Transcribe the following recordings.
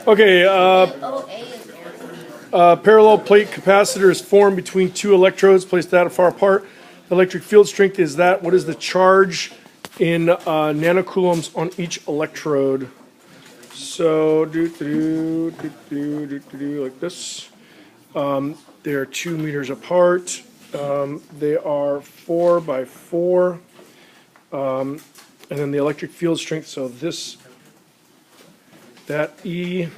Okay, parallel plate capacitor is formed between two electrodes placed that far apart. The electric field strength is that. What is the charge in nanocoulombs on each electrode? So, like this. They are 2 meters apart. They are 4 by 4. And then the electric field strength, so that E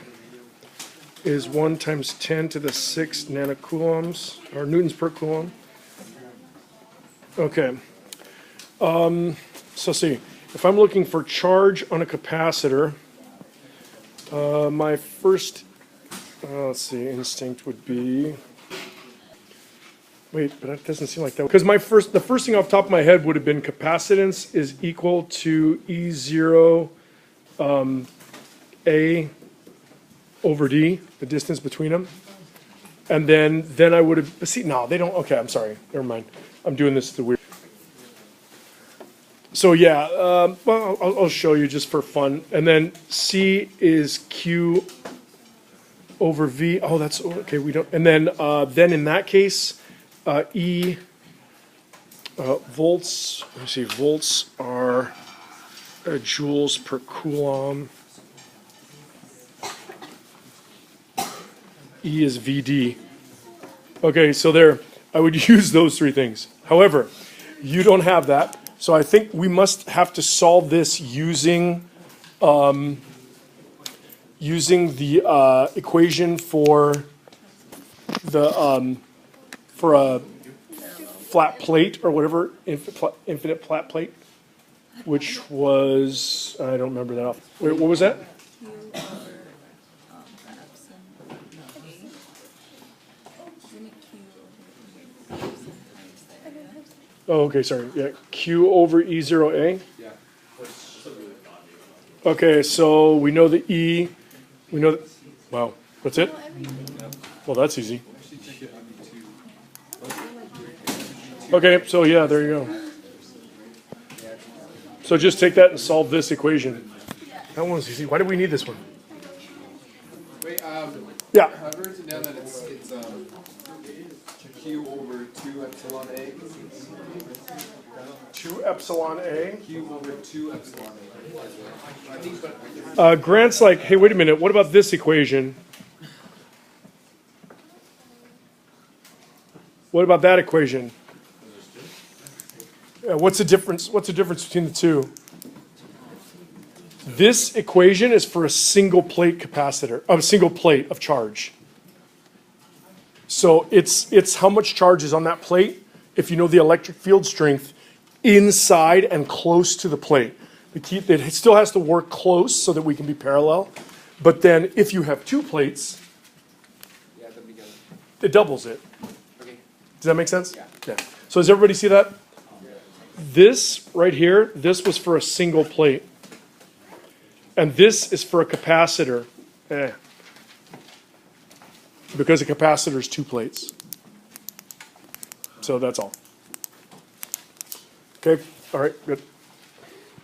is 1 times 10 to the 6 nanocoulombs, or newtons per coulomb. Okay. So see, if I'm looking for charge on a capacitor, my first, let's see, instinct would be, wait, but that doesn't seem like that. Because the first thing off the top of my head would have been capacitance is equal to E0 A over D, the distance between them. And then I would have, see, no, they don't, okay, I'm sorry, never mind. I'm doing this the weird. So yeah, well, I'll show you just for fun. And then C is Q over V. Oh, that's, okay, we don't, and then in that case, E, volts, let me see, volts are joules per coulomb. E is VD. Okay, so there, I would use those three things. However, you don't have that, so I think we must have to solve this using the equation for the for a flat plate or whatever, infinite flat plate, which was, I don't remember that off. Wait, what was that? Oh, okay, sorry. Yeah, Q over E0A. Yeah. Okay, so we know the E. We know. Wow, that's it? Well, that's easy. Okay, so yeah, there you go. So just take that and solve this equation. That one's easy. Why do we need this one? Wait, Yeah. I've written down that it's Q over 2 epsilon A. 2 epsilon A. Q over 2 epsilon A. Grant's like, hey, wait a minute. What about this equation? What about that equation? What's the difference? What's the difference between the two? This equation is for a single plate capacitor, a single plate of charge. So it's how much charge is on that plate if you know the electric field strength inside and close to the plate. It still has to work close so that we can be parallel. But then if you have two plates, it doubles it. Okay. Does that make sense? Yeah. So does everybody see that? This right here, this was for a single plate. And this is for a capacitor. Because a capacitor is 2 plates. So that's all. Okay, all right, good.